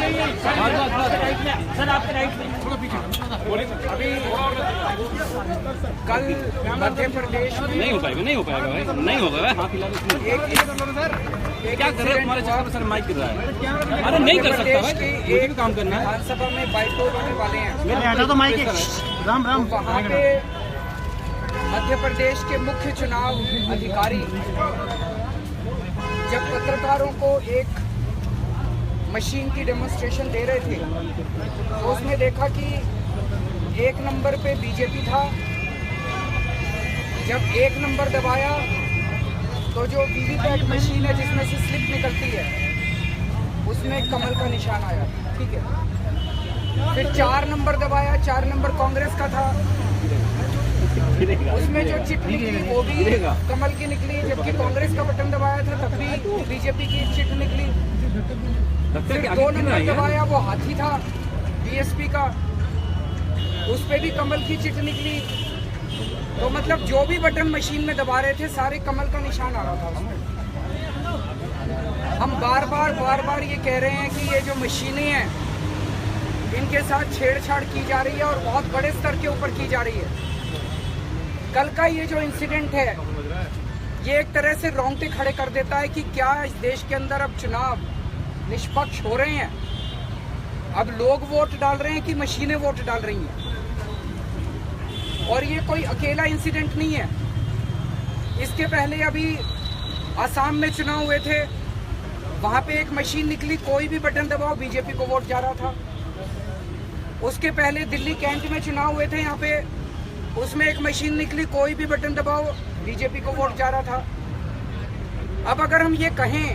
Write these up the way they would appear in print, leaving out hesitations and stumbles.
Sir आपके right में अभी कल मध्य प्रदेश में नहीं हो पाएगा भाई, नहीं होगा भाई। हाँ फिलहाल क्या कर रहे हैं तुम्हारे चक्कर में सर माइक कर रहा है। अरे नहीं कर सकता भाई, मुझे भी काम करना है। विधानसभा में बाइपोल होने वाले हैं हटा दो माइक। राम राम। वहाँ पे मध्य प्रदेश के मुख्य चुनाव अधिकारी जब पत्रकारों को एक मशीन की डेमोन्स्ट्रेशन दे रहे थे तो उसमें देखा कि एक नंबर पे बीजेपी था। जब एक नंबर दबाया तो जो वीवीपैट मशीन है जिसमें से स्लिप निकलती है उसमें कमल का निशान आया, ठीक है। फिर 4 नंबर दबाया, 4 नंबर कांग्रेस का था, उसमें जो चिट निकली वो भी कमल की निकली, जबकि कांग्रेस का बटन दबाया था तब भी बीजेपी की चिट निकली। फिर 2 नंबर दबाया, वो हाथी था बीएसपी का, उस पे भी कमल की चिट निकली। तो मतलब जो भी बटन मशीन में दबा रहे थे सारे कमल का निशान आ रहा था उसमें। हम बार बार ये कह रहे हैं कि ये जो मशीनें हैं इनके साथ छेड़छाड़ की जा रही है और बहुत बड़े स्तर के ऊपर की जा रही है। कल का ये जो इंसिडेंट है ये एक तरह से रोंगटे खड़े कर देता है कि क्या इस देश के अंदर अब चुनाव निष्पक्ष हो रहे हैं। अब लोग वोट डाल रहे हैं कि मशीनें वोट डाल रही हैं। और ये कोई अकेला इंसिडेंट नहीं है। इसके पहले अभी आसाम में चुनाव हुए थे, वहां पे एक मशीन निकली, कोई भी बटन दबाओ बीजेपी को वोट जा रहा था। उसके पहले दिल्ली कैंट में चुनाव हुए थे, यहाँ पे उसमें एक मशीन निकली, कोई भी बटन दबाओ बीजेपी को वोट जा रहा था। अब अगर हम ये कहें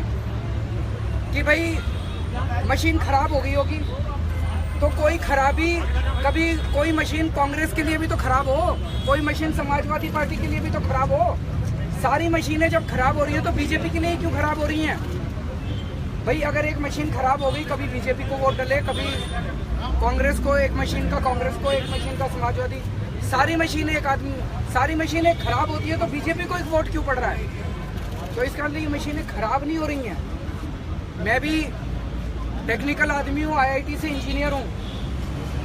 कि भाई मशीन खराब हो गई होगी तो कोई खराबी, कभी कोई मशीन कांग्रेस के लिए भी तो खराब हो, कोई मशीन समाजवादी पार्टी के लिए भी तो खराब हो। सारी मशीनें जब खराब हो रही है तो बीजेपी के लिए क्यों खराब हो रही हैं? भाई अगर एक मशीन खराब हो गई, कभी बीजेपी को वोट डले, कभी कांग्रेस को एक मशीन का, कांग्रेस को एक मशीन का समाजवादी, सारी मशीनें एक आदमी, सारी मशीनें खराब होती है तो बीजेपी को एक वोट क्यों पड़ रहा है? तो इसका मतलब ये मशीनें खराब नहीं हो रही हैं। मैं भी टेक्निकल आदमी हूँ, आईआईटी से इंजीनियर हूँ,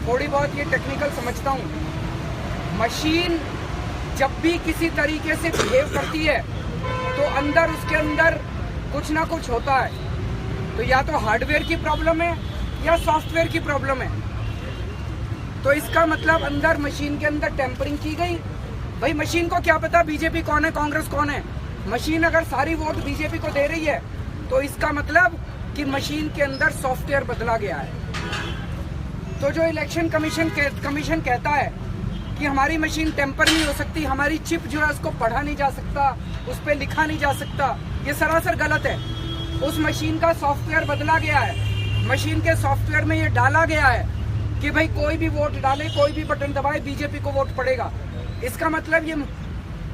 थोड़ी बहुत ये टेक्निकल समझता हूँ। मशीन जब भी किसी तरीके से बिहेव करती है तो अंदर, उसके अंदर कुछ ना कुछ होता है। तो या तो हार्डवेयर की प्रॉब्लम है या सॉफ्टवेयर की प्रॉब्लम है। तो इसका मतलब अंदर, मशीन के अंदर टेम्परिंग की गई। भाई मशीन को क्या पता बीजेपी कौन है, कांग्रेस कौन है? मशीन अगर सारी वोट बीजेपी को दे रही है तो इसका मतलब कि मशीन के अंदर सॉफ्टवेयर बदला गया है। तो जो इलेक्शन कमीशन कहता है कि हमारी मशीन टेम्पर नहीं हो सकती, हमारी चिप जो है उसको पढ़ा नहीं जा सकता, उस पर लिखा नहीं जा सकता, ये सरासर गलत है। उस मशीन का सॉफ्टवेयर बदला गया है। मशीन के सॉफ्टवेयर में ये डाला गया है कि भाई कोई भी वोट डाले, कोई भी बटन दबाए, बीजेपी को वोट पड़ेगा। इसका मतलब ये,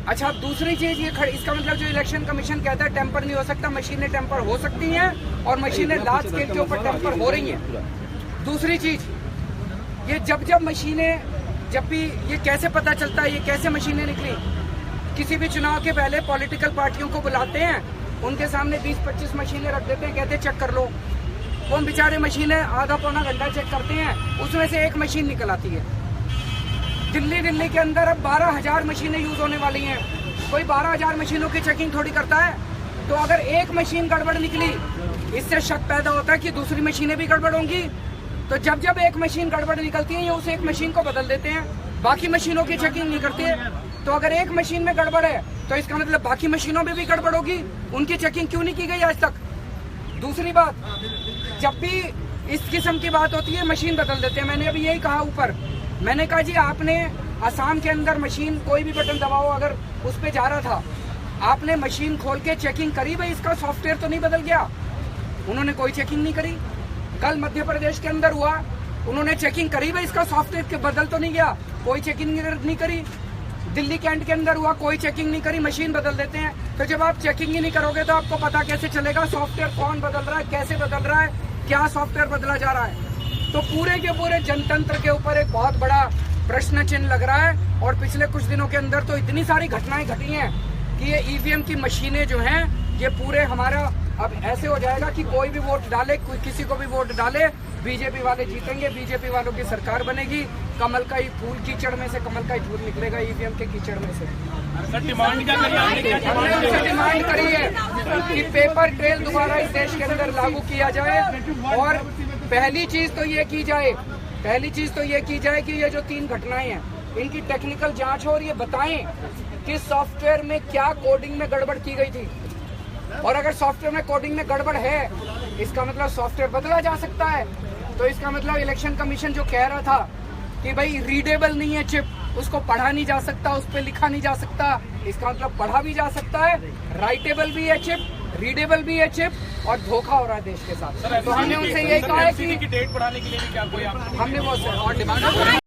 अच्छा दूसरी चीज ये इसका मतलब जो इलेक्शन कमीशन कहता है टेम्पर नहीं हो सकता, मशीनें टेम्पर हो सकती हैं और मशीनें लार्ज स्केल के ऊपर टेम्पर हो रही हैं। दूसरी चीज ये जब मशीनें, जब भी ये कैसे पता चलता है, ये कैसे मशीनें निकली? किसी भी चुनाव के पहले पॉलिटिकल पार्टियों को बुलाते हैं, उनके सामने 20-25 मशीनें रख देते हैं, कहते हैं चेक कर लो। वो बेचारे मशीनें आधा पौना घंटा चेक करते हैं, उसमें से एक मशीन निकल आती है। दिल्ली के अंदर अब 12,000 मशीनें यूज होने वाली हैं। कोई 12,000 मशीनों की चेकिंग थोड़ी करता है। तो अगर एक मशीन गड़बड़ निकली, इससे शक पैदा होता है कि दूसरी मशीनें भी गड़बड़ होंगी। तो जब एक मशीन गड़बड़ निकलती है, ये उस एक मशीन को बदल देते हैं, बाकी मशीनों की चेकिंग नहीं करते। तो अगर एक मशीन में गड़बड़ है तो इसका मतलब बाकी मशीनों में भी गड़बड़ होगी, उनकी चेकिंग क्यों नहीं की गई आज तक? दूसरी बात, जब भी इस किस्म की बात होती है मशीन बदल देते हैं। मैंने अभी यही कहा ऊपर, मैंने कहा जी आपने आसाम के अंदर मशीन, कोई भी बटन दबाओ अगर उस पर जा रहा था, आपने मशीन खोल के चेकिंग करी, भाई इसका सॉफ्टवेयर तो नहीं बदल गया? उन्होंने कोई चेकिंग नहीं करी। कल मध्य प्रदेश के अंदर हुआ, उन्होंने चेकिंग करी, भाई इसका सॉफ्टवेयर बदल तो नहीं गया? कोई चेकिंग नहीं करी। दिल्ली कैंट के अंदर हुआ, कोई चेकिंग नहीं करी, मशीन बदल देते हैं। तो जब आप चेकिंग ही नहीं करोगे तो आपको पता कैसे चलेगा सॉफ्टवेयर कौन बदल रहा है, कैसे बदल रहा है, क्या सॉफ्टवेयर बदला जा रहा है? तो पूरे के पूरे जनतंत्र के ऊपर एक बहुत बड़ा प्रश्न चिन्ह लग रहा है। और पिछले कुछ दिनों के अंदर तो इतनी सारी घटनाएं घटी हैं कि ये ईवीएम की मशीनें जो हैं ये पूरे हमारा अब ऐसे हो जाएगा कि कोई भी वोट डाले, कोई किसी को भी वोट डाले, बीजेपी वाले जीतेंगे, बीजेपी वालों की सरकार बनेगी। कमल का ही फूल कीचड़ में से कमल का ही फूल निकलेगा ईवीएम के कीचड़ में से। डिमांड क्या करी आपने? हमने उनसे डिमांड करी है कि पेपर ट्रेल दोबारा इस देश के अंदर लागू किया जाए और पहली चीज तो ये की जाए कि ये जो 3 घटनाएं हैं इनकी टेक्निकल जांच हो और ये बताएं कि सॉफ्टवेयर में क्या कोडिंग में गड़बड़ की गई थी। और अगर सॉफ्टवेयर में कोडिंग में गड़बड़ है, इसका मतलब सॉफ्टवेयर बदला जा सकता है। तो इसका मतलब इलेक्शन कमीशन जो कह रहा था कि भाई रीडेबल नहीं है चिप, उसको पढ़ा नहीं जा सकता, उस पर लिखा नहीं जा सकता, इसका मतलब पढ़ा भी जा सकता है, राइटेबल भी है चिप, रीडेबल भी है चिप और धोखा हो रहा है देश के साथ। तो हमने उनसे यही कहा है कि डेट बढ़ाने के लिए भी क्या कोई आप हमने वो और डिमांड